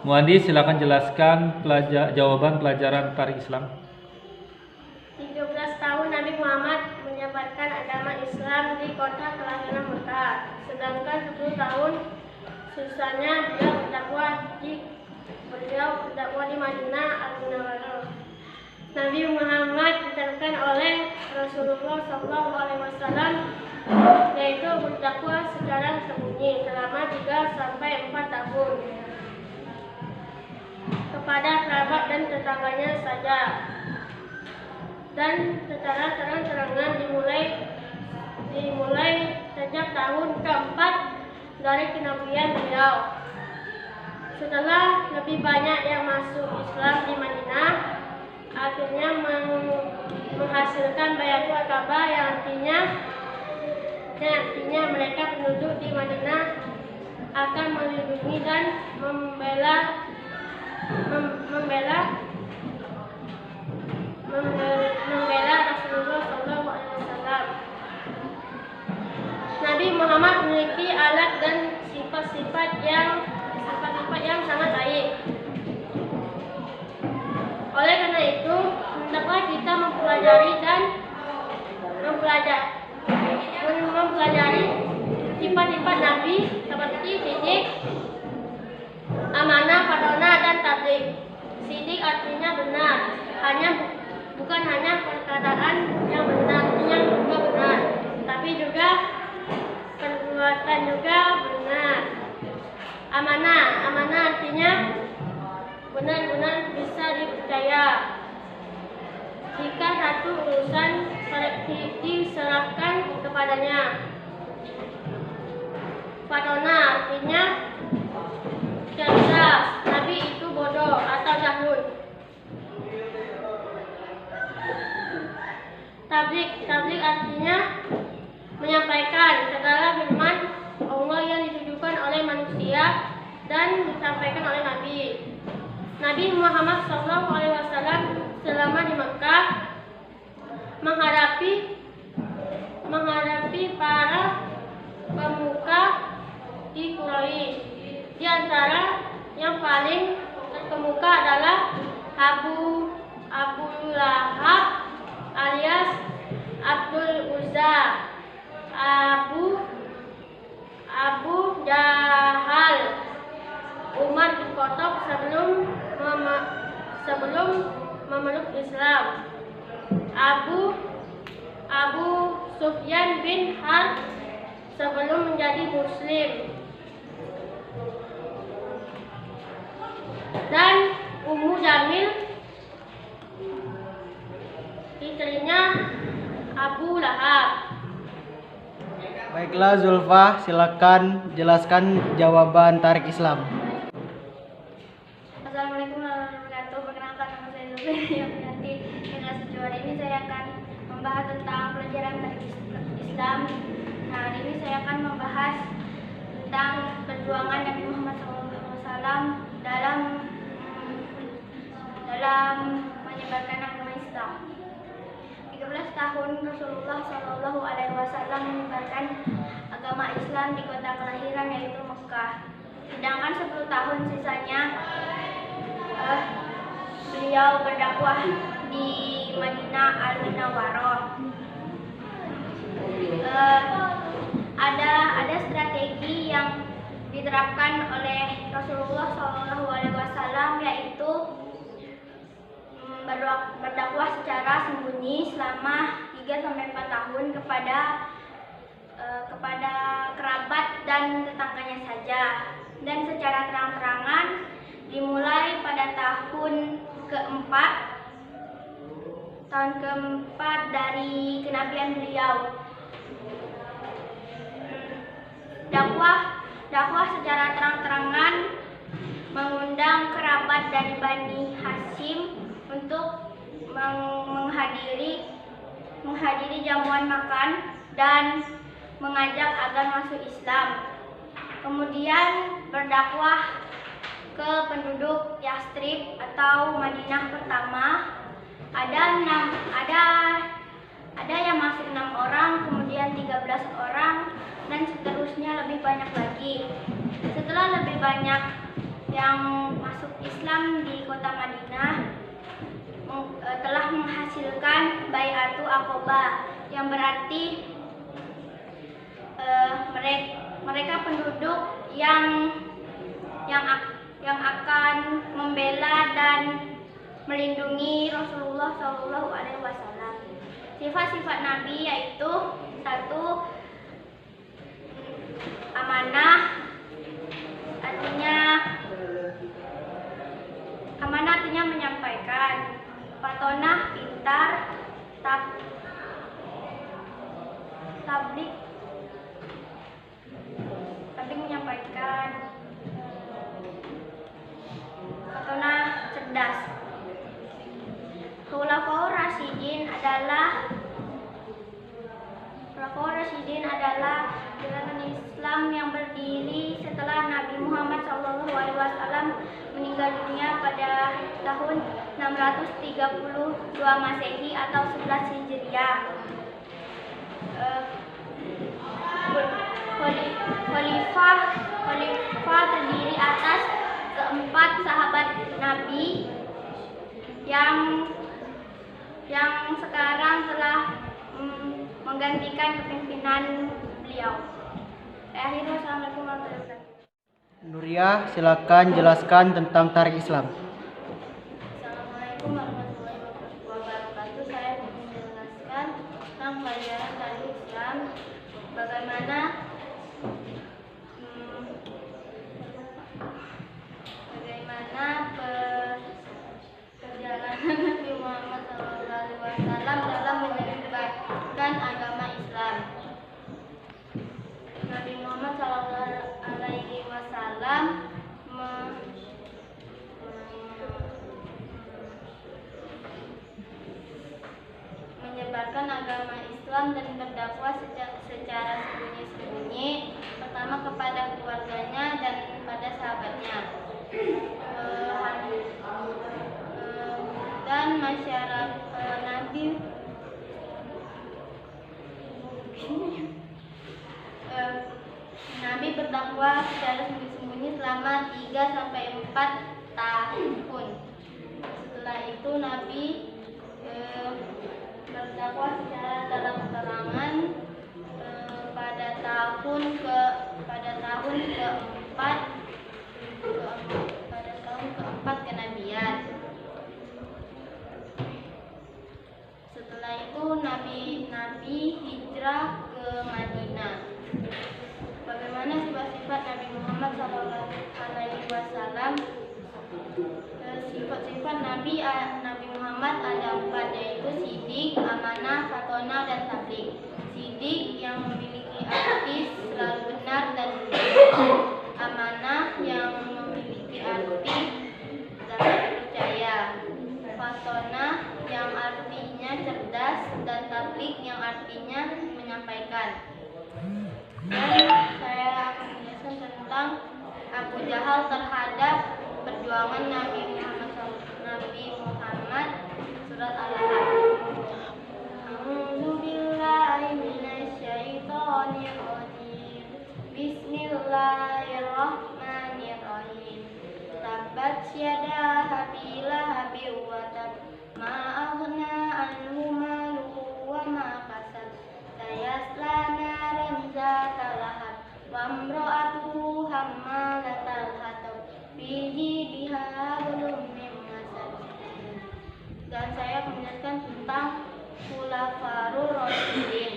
Muandi, silakan jelaskan jawaban pelajaran Tarik Islam. 13 tahun Nabi Muhammad menyebarkan agama Islam di kota kelahiran Mekah, sedangkan 10 tahun sisanya beliau berdakwah di Madinah Al-Munawwarah. Nabi Muhammad ditentukan oleh Rasulullah SAW, yaitu berdakwah secara sembunyi selama 3-4 tahun kepada kerabat dan tetangganya saja, dan secara terang-terangan dimulai sejak tahun keempat dari kenabian beliau. Setelah lebih banyak yang masuk Islam di Madinah, akhirnya menghasilkan Bayatul Aqabah yang artinya mereka penduduk di Madinah akan melindungi dan membela Rasulullah SAW. Nabi Muhammad memiliki alat dan sifat-sifat yang sangat baik. Oleh karena itu, hendaklah kita mempelajari sifat-sifat Nabi seperti sidik, amanah, fadona, dan tabligh. Sidik artinya benar, bukan hanya perkataan yang benar, tapi juga perbuatan juga benar. Amanah artinya benar-benar bisa dipercaya. Jika satu urusan diserahkan kepadanya. Fadona artinya cerdas, Nabi itu bodoh atau jahil. Tabligh artinya menyampaikan segala firman Allah yang ditujukan oleh manusia dan disampaikan oleh Nabi. Nabi Muhammad SAW selama di Mekah menghadapi para pemuka di Quraisy. Di antara yang paling terkemuka adalah Abu Lahab alias Abdul Uzza, Abu Jahal, Umar bin Khattab sebelum memeluk Islam, Abu Sufyan bin Harb sebelum menjadi Muslim, dan Ummu Jamil, istrinya Abu Lahab. Baiklah Zulfa, silakan jelaskan jawaban Tarik Islam. Assalamualaikum warahmatullahi wabarakatuh. Perkenalkan, nama saya Zulfa. Dengan sejauh ini saya akan membahas tentang pelajaran Tarik Islam. Nah, hari ini saya akan membahas tentang perjuangan Nabi Muhammad SAW dalam menyebarkan agama Islam. 13 tahun Rasulullah SAW menyebarkan agama Islam di kota kelahiran yaitu Mekah. Sedangkan 10 tahun sisanya beliau berdakwah di Madinah Al-Munawwarah. Ada strategi yang diterapkan oleh Rasulullah SAW, yaitu berdakwah secara sembunyi selama 3-4 tahun kepada kerabat dan tetangganya saja, dan secara terang-terangan dimulai pada tahun keempat dari kenabian beliau. Dakwah secara terang-terangan mengundang kerabat dari Bani Hashim untuk menghadiri jamuan makan dan mengajak agar masuk Islam. Kemudian berdakwah ke penduduk Yastrib atau Madinah pertama. Ada yang masuk 6 orang, kemudian 13 orang, dan seterusnya lebih banyak lagi. Setelah lebih banyak yang masuk masuk Islam di kota Madinah telah menghasilkan Bai'atu Aqobah, yang berarti mereka penduduk yang akan membela dan melindungi Rasulullah SAW. Sifat-sifat Nabi yaitu: 1. Amanah, artinya menyampaikan. Fatonah, pintar. Tablik menyampaikan. Fatonah, cerdas. Khulafaur Rasyidin adalah gerakan Islam yang berdiri setelah Nabi Muhammad SAW meninggal dunia pada tahun 632 Masehi atau 11 Hijriah. Khalifah terdiri atas keempat sahabat Nabi yang sekarang telah menggantikan kepemimpinan beliau. Akhirnya, Assalamualaikum warahmatullahi wabarakatuh. Nuriyah, silakan jelaskan tentang Tareikh Islam. Assalamualaikum warahmatullahi wabarakatuh. Saya ingin menjelaskan tentang pelajaran Tareikh Islam, bagaimana perjalanan Nabi Muhammad SAW dalam menyebarkan agama Islam. Nabi Muhammad SAW menyebarkan agama Islam dan berdakwah secara sembunyi-sembunyi, pertama kepada keluarganya dan pada sahabatnya, dan masyarakat Nabi berdakwah secara sembunyi-sembunyi selama 3-4 tahun. Setelah itu Nabi berdakwah secara terang-terangan pada tahun keempat kenabian. Setelah itu Nabi hijrah ke Madinah. Bagaimana sifat-sifat Nabi Muhammad SAW? Sifat-sifat Nabi Muhammad ada 4, yaitu sidik, amanah, fatonah, dan tablik. Sidik yang memiliki arti selalu benar dan jujur. Amanah yang memiliki arti dapat dipercaya. Fatonah yang artinya cerdas, dan tablik yang artinya menyampaikan. Dan saya akan menjelaskan tentang Abu Jahal terhadap perjuangan Nabi Muhammad. Surat Al-Ahzab. A'udzubillahi minasyaitonirrajim. Bismillahirrahmanirrahim. Tabbat yada Abi Lahabin wa tab, ma aghna anhu maluhu wa ma kasab, sayasla naran zata lahab, wa imra'atuhu hammalatal hatab, fi jidiha hablum min masad. Dan saya menjelaskan tentang Khulafaur Rasyidin.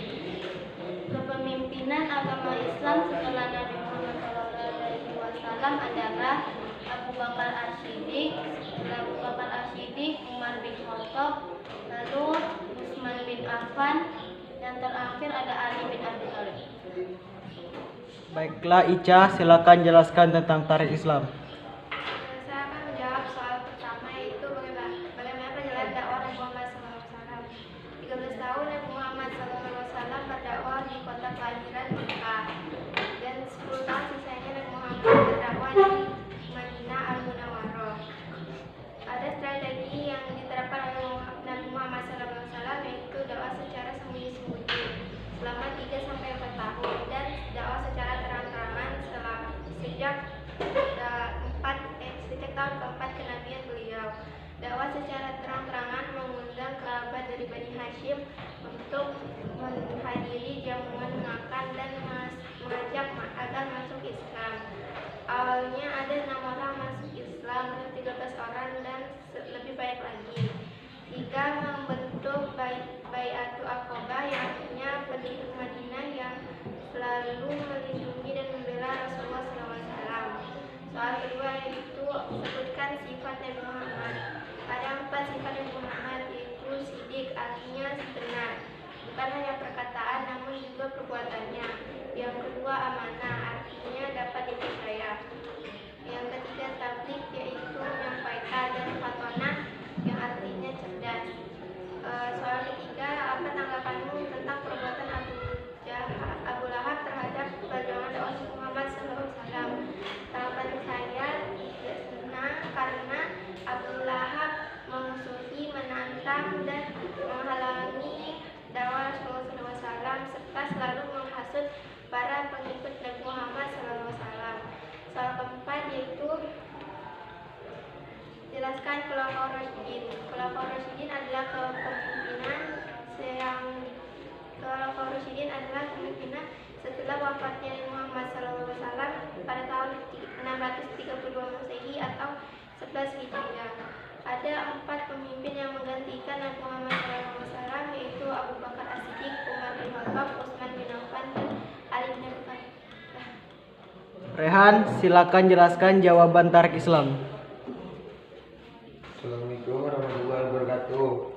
Kepemimpinan agama Islam setelah Nabi Muhammad SAW adalah Abu Bakar As-Siddiq, Umar bin Khattab, lalu Utsman bin Affan, dan terakhir ada Ali bin Abi Thalib. Baiklah, Ica, silakan jelaskan tentang Tareikh Islam. Saya akan menjawab soal pertama, yaitu bagaimana perjalanan dakwah Nabi Muhammad SAW. 13 tahun Nabi Muhammad SAW berdakwah di kota kelahiran Mekah, dan 10 tahun sisanya Nabi Muhammad berdakwah di Madinah Al-Munawwarah. Ada strategi yang diterapkan oleh Nabi Muhammad SAW, yaitu dakwah secara sembunyi-sembunyi selama 3-4 tahun, dan dakwah secara terang-terangan sejak ketiga, membentuk Baiatul Aqabah yang artinya penduduk Madinah yang selalu melindungi dan membela Rasulullah SAW. Soal kedua yaitu sebutkan sifat Nabi Muhammad. Ada 4 sifat Nabi Muhammad, yaitu sidik, artinya benar, bukan hanya perkataan namun juga perbuatannya. Yang kedua, amanah, artinya dapat dipercaya. Yang ketiga, tabligh, yaitu menyampaikan, dan fatonah yang artinya cerdas. Soal ketiga, apa tanggapanmu tentang perbuatan Abu Lahab terhadap perjuangan dakwah Muhammad SAW? Tanggapan saya tidak senang karena Abu Lahab memusuhi, menantang, dan menghalangi dakwah Rasulullah SAW serta selalu menghasut para pengikut Nabi Muhammad SAW. Soal keempat yaitu jelaskan Khulafaur Rasyidin. Khulafaur Rasyidin adalah kepemimpinan setelah wafatnya Nabi Muhammad SAW pada tahun 632 Masehi atau 11 Hijriah. Ada 4 pemimpin yang menggantikan Nabi Muhammad SAW, yaitu Abu Bakar As-Siddiq, Umar bin Khattab, Utsman bin Affan, dan Ali bin Abi Thalib. Rehan, silakan jelaskan jawaban tarik Islam. Assalamualaikum warahmatullahi wabarakatuh.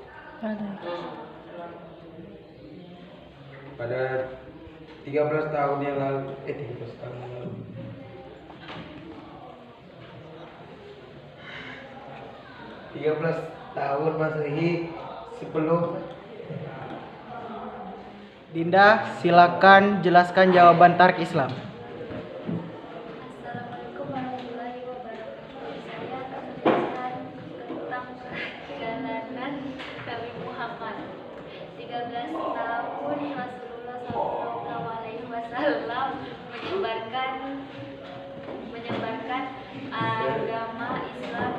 Pada 13 tahun yang lalu, 13 tahun yang lalu, tahun Masehi sebelum Dinda, silakan jelaskan jawaban tarik Islam. Assalamualaikum warahmatullahi wabarakatuh. Saya akan menjelaskan tentang perjalanan Nabi Muhammad. 13 tahun Rasulullah SAW menyebarkan agama Islam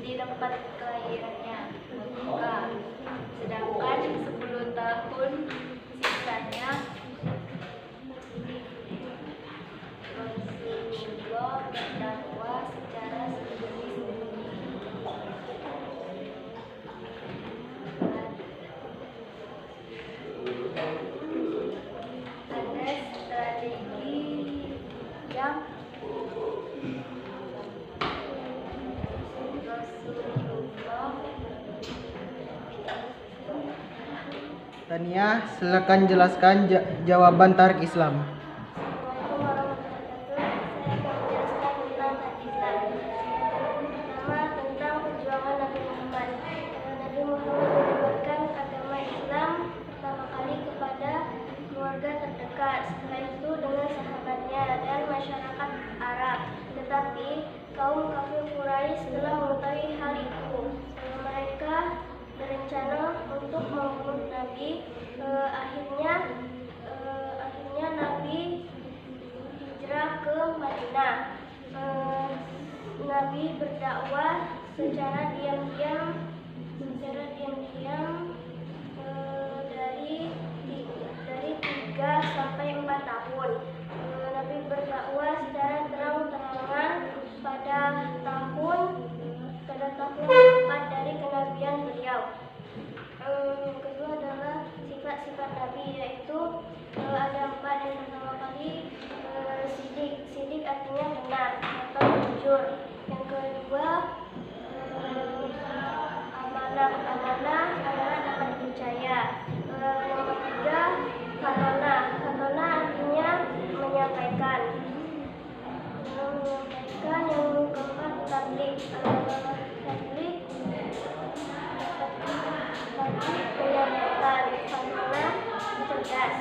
di tempat kelahirannya, Mekah. Sedangkan 10 tahun sisanya Rasulullah berdakwah secara sembunyi-sembunyi. Ada strategi yang Tania, silakan jelaskan jawaban tarik Islam. Assalamualaikum warahmatullahi wabarakatuh. Saya akan menjelaskan tentang Islam. Pertama, tentang perjuangan Nabi Muhammad. Nabi Muhammad menyebarkan agama Islam pertama kali kepada keluarga terdekat, setelah itu dengan sahabatnya dan masyarakat Arab. Tetapi kaum kafir Quraisy telah mengetahui hal itu. Mereka berencana untuk membunuh Nabi. Akhirnya Nabi hijrah ke Madinah. Nabi berdakwah secara diam-diam dari 3 sampai 4 tahun. Nabi berdakwah secara terang-terangan pada tahun keempat dari kenabian beliau. Yang kedua adalah sifat-sifat Nabi, yaitu ada 4. Yang pertama kali sidik artinya benar atau jujur. Yang kedua amanah adalah dapat dipercaya. Yang ketiga fatonah artinya menyampaikan. Yang keempat tabligh menyampaikan. Fatonah cerdas.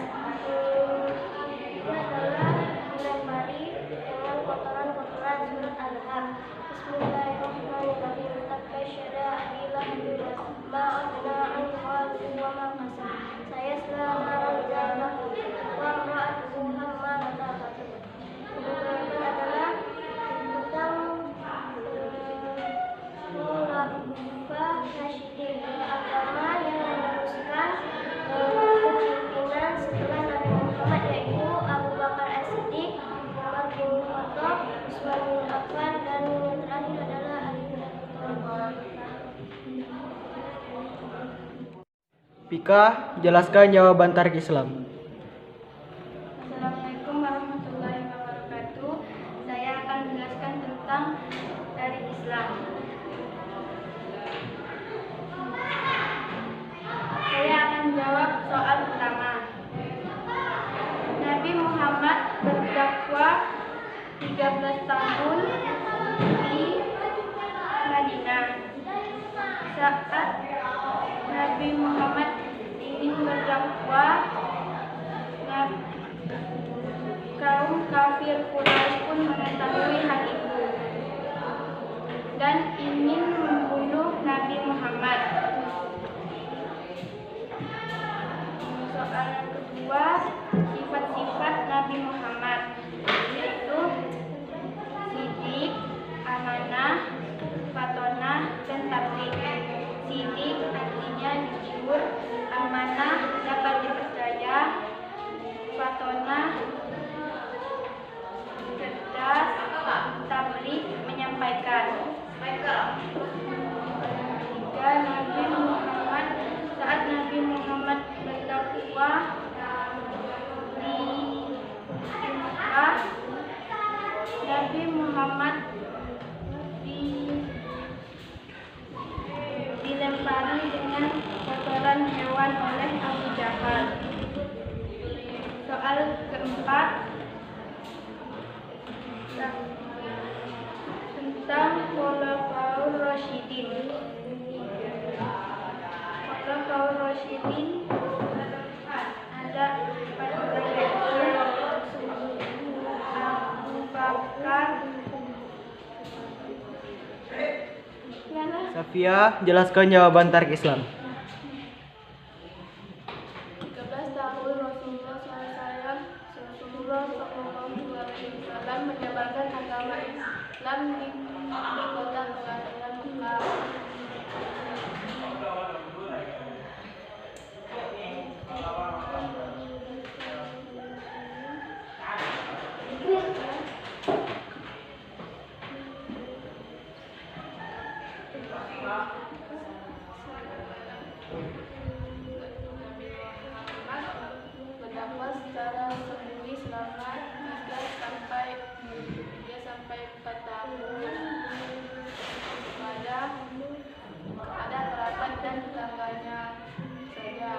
Ini adalah dilempari dengan kotoran-kotoran surat Al-Lahab. Bismillahirrahmanirrahim. Tabasyara adilah ma'adna anwalu wa maqasam. Saya selamat jalan wa ra'atuhu hammalata. Kemudian adalah tentang Pika, jelaskan jawaban tarik Islam. Assalamualaikum warahmatullahi wabarakatuh. Saya akan menjelaskan tentang tarik Islam. Saya akan jawab soal pertama. Nabi Muhammad berdakwah 13 tahun di Madinah. Saat Nabi Muhammad ingin berdakwah, kaum kafir Quraisy pun mengetahui hal itu dan ingin membunuh Nabi Muhammad. Soal kedua, sifat-sifat Nabi Muhammad, yaitu sidik, amanah, fatonah, dan tabligh. Sidik artinya jujur, amanah dapat dipercaya, fatonah cerdas, tabligh menyampaikan. Tiga, Nabi Muhammad, saat Nabi Muhammad berdakwah di Mekah, Nabi Muhammad dilempari dengan kotoran hewan oleh Abu Jahal. Soal keempat, tentang Khulafaur Rasyidin. Khulafaur Rasyidin ada 4 orang, yaitu Abu Bakar. Safia, jelaskan jawaban tarik Islam. 13 tahun Rasulullah SAW menyebarkan agama Islam di kota pengadilan Mekah. Berdakwah secara sendiri selama 3 sampai 4 tahun kepada kerabat dan tetangganya saja.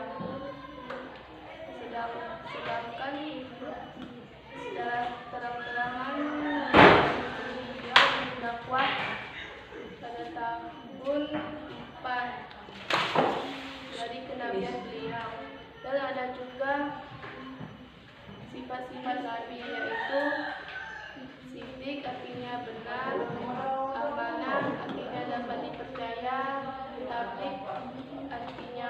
Sedangkan secara terang-terangan beliau berdakwah pada tahun 4 dari kenabian beliau. Dan ada juga sifat-sifat Nabi, yaitu sidik artinya benar, amanah artinya dapat dipercaya, tabligh artinya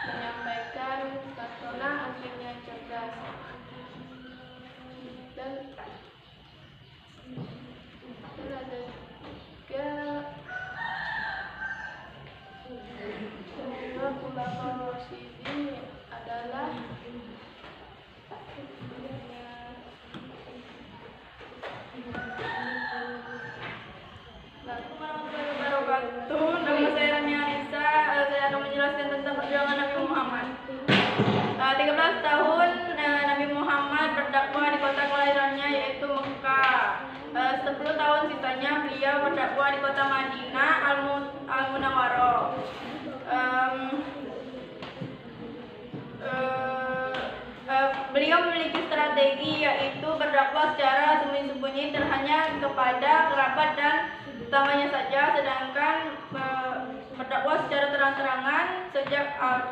menyampaikan, fatonah artinya cerdas. Dan ada juga Khulafaur Rasyidin adalah Assalamualaikum warahmatullahi wabarakatuh. Nama saya Rania Anissa. Saya akan menjelaskan tentang perjuangan Nabi Muhammad. 13 tahun Nabi Muhammad berdakwah di kota kelahirannya, yaitu Mekah. 10 tahun sisanya beliau berdakwah di kota Madinah Al-Munawwarah. Beliau memiliki strategi, yaitu berdakwah secara sembunyi-sembunyi hanya kepada kerabat dan tetangganya saja, sedangkan berdakwah secara terang-terangan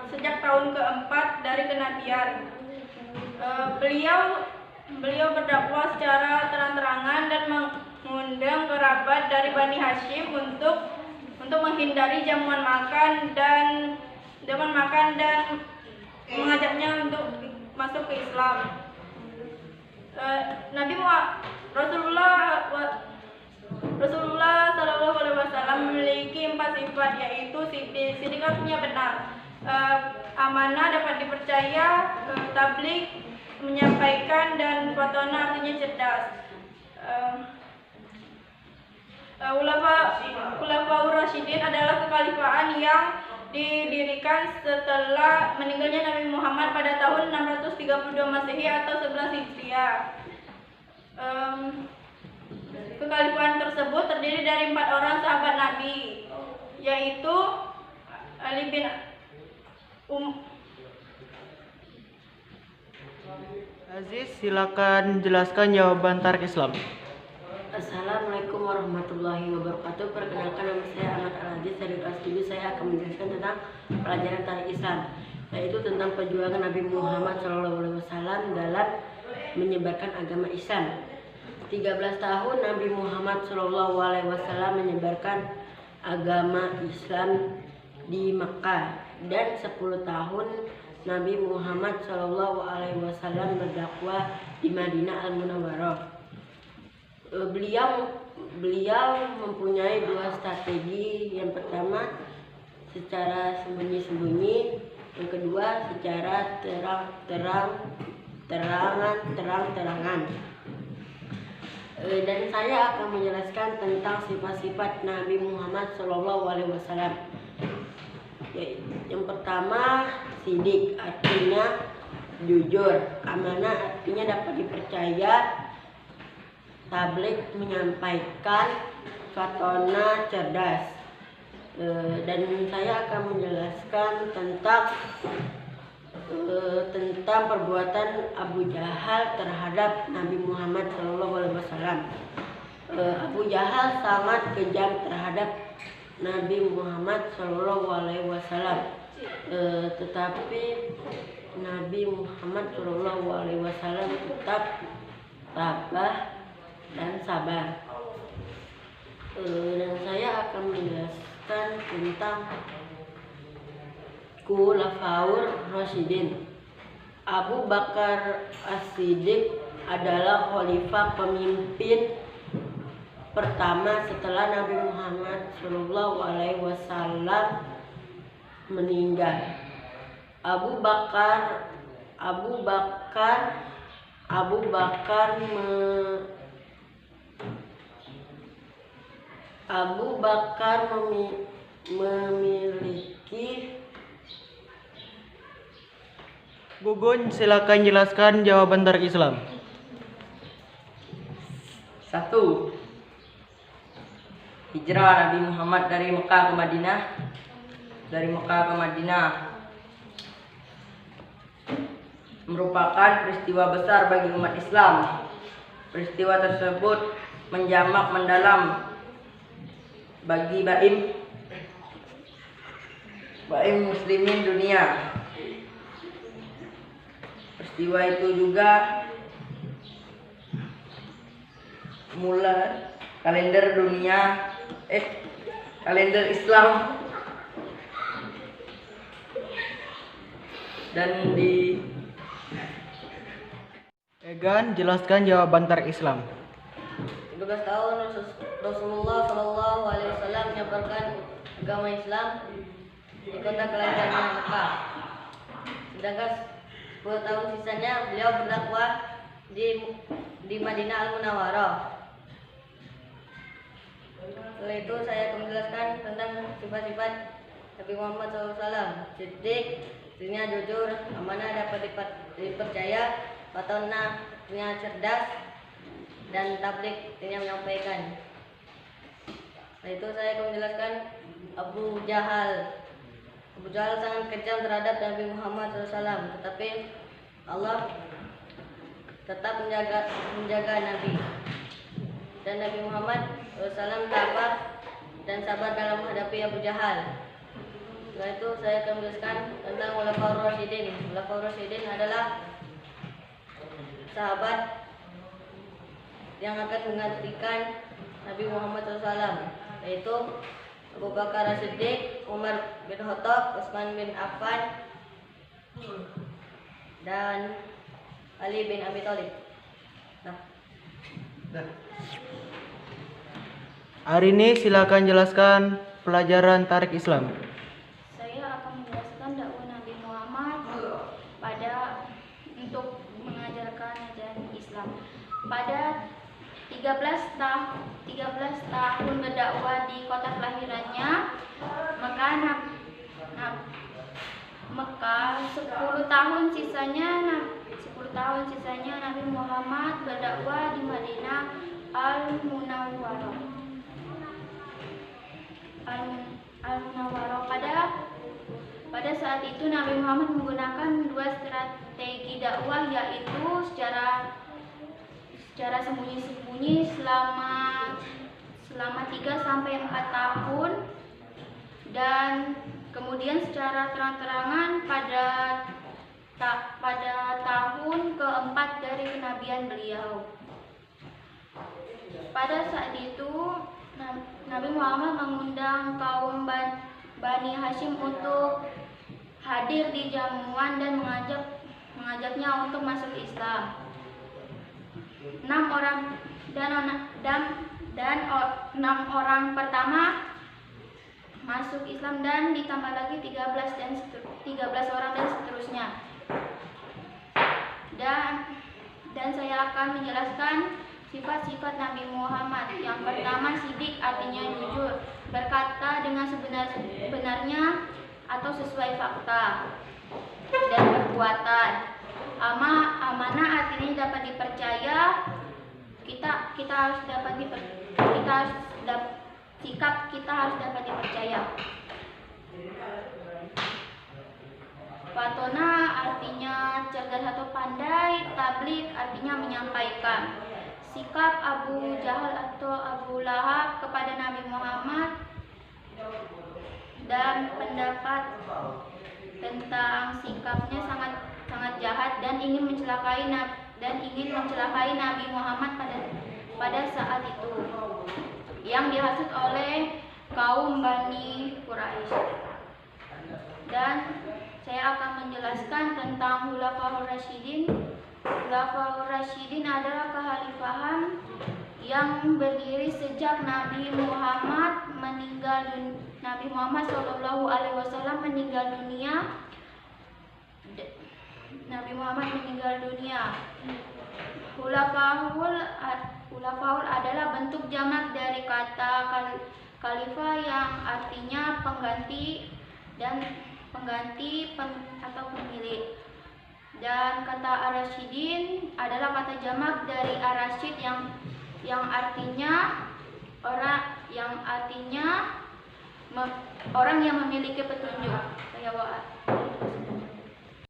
sejak tahun keempat dari kenabian. Beliau berdakwah secara terang-terangan dan mengundang kerabat dari Bani Hashim untuk menghindari jamuan makan dan mengajaknya untuk masuk ke Islam. Rasulullah SAW memiliki 4 sifat, yaitu sidik artinya benar, amanah dapat dipercaya, tabligh menyampaikan, dan fatonah artinya cerdas. Khulafaur Rasyidin adalah kekhalifahan yang didirikan setelah meninggalnya Nabi Muhammad pada tahun 632 Masehi atau 11 Hijriah. Kekhalifahan tersebut terdiri dari 4 orang sahabat Nabi, yaitu Ali bin Aziz, silakan jelaskan jawaban tarik Islam. Assalamualaikum warahmatullahi wabarakatuh. Perkenalkan, nama saya Ahmad Al-Aziz dari kelas 7. Saya akan menjelaskan tentang pelajaran tarikh Islam, yaitu tentang perjuangan Nabi Muhammad SAW dalam menyebarkan agama Islam. 13 tahun Nabi Muhammad SAW menyebarkan agama Islam di Makkah, dan 10 tahun Nabi Muhammad SAW berdakwah di Madinah Al-Munawwarah. Beliau mempunyai 2 strategi. Yang pertama secara sembunyi-sembunyi, yang kedua secara terang-terangan. Dan saya akan menjelaskan tentang sifat-sifat Nabi Muhammad SAW. Yang pertama, sidik, artinya jujur. Amanah, artinya dapat dipercaya. Tabligh, menyampaikan. Fatona, cerdas. Dan saya akan menjelaskan tentang perbuatan Abu Jahal terhadap Nabi Muhammad SAW. Abu Jahal sangat kejam terhadap Nabi Muhammad SAW. Tetapi Nabi Muhammad SAW tetap tabah dan sabar. Dan saya akan menjelaskan tentang Khulafaur Rasyidin. Abu Bakar As-Siddiq adalah khalifah, pemimpin pertama setelah Nabi Muhammad SAW meninggal. Abu Bakar memiliki. Gugun, silakan jelaskan jawaban tarik Islam. 1. Hijrah Nabi Muhammad dari Mekah ke Madinah merupakan peristiwa besar bagi umat Islam. Peristiwa tersebut menjamak mendalam bagi baim muslimin dunia. Peristiwa itu juga mulai kalender Islam dan di Egan, jelaskan jawaban tarik Islam. 13 tahun Rasulullah SAW menyebarkan agama Islam di kota kelahirannya Mekah. Sedangkan 10 tahun sisanya beliau berdakwah di Madinah Al-Munawwarah. Setelah itu saya akan menjelaskan tentang sifat-sifat Nabi Muhammad SAW. Siddiq, artinya jujur. Amanah, dapat dipercaya. Fatona, artinya cerdas. Dan tabligh, artinya menyampaikan. Setelah itu saya akan menjelaskan Abu Jahal. Abu Jahal sangat kejam terhadap Nabi Muhammad SAW, tetapi Allah tetap menjaga Nabi. Dan Nabi Muhammad SAW tabah dan sabar dalam menghadapi Abu Jahal. Setelah itu saya akan menjelaskan tentang Khulafaur Rasyidin. Khulafaur Rasyidin adalah sahabat yang akan menggantikan Nabi Muhammad SAW, yaitu Abu Bakar As-Siddiq, Umar bin Khattab, Utsman bin Affan, dan Ali bin Abi Thalib. Arini, silakan jelaskan pelajaran tarik Islam. Saya akan menjelaskan dakwah Nabi Muhammad untuk mengajarkan ajaran Islam. Pada 13 tahun berdakwah di kota kelahirannya, maka Nah, Mekah 10 tahun sisanya Nabi Muhammad berdakwah di Madinah Al-Munawwarah. Pada saat itu Nabi Muhammad menggunakan 2 strategi dakwah, yaitu secara sembunyi-sembunyi selama 3 sampai 4 tahun, dan kemudian secara terang-terangan pada tahun keempat dari kenabian beliau. Pada saat itu Nabi Muhammad mengundang kaum Bani Hashim untuk hadir di jamuan dan mengajaknya untuk masuk Islam. 6 orang pertama masuk Islam dan ditambah lagi 13 orang dan seterusnya. Dan saya akan menjelaskan sifat-sifat Nabi Muhammad. Yang pertama, sidik, artinya jujur, berkata dengan sebenarnya atau sesuai fakta, dan perbuatan. Amanah artinya dapat dipercaya. Sikap kita harus dapat dipercaya. Fatona artinya cerdas atau pandai. Tabligh artinya menyampaikan. Sikap Abu Jahal atau Abu Lahab kepada Nabi Muhammad dan pendapat tentang sikapnya sangat jahat dan ingin mencelakai Nabi Muhammad pada saat itu, yang dihasut oleh kaum Bani Quraisy. Dan saya akan menjelaskan tentang Khulafaur Rasyidin. Khulafaur Rasyidin adalah kekhalifahan yang berdiri sejak Nabi Muhammad Shallallahu Alaihi Wasallam meninggal dunia. Khulafaur adalah bentuk jamak dari kata khalifah yang artinya pengganti atau pemilik. Dan kata Ar-Rasyidin adalah kata jamak dari Ar-Rasyid yang artinya orang yang memiliki petunjuk.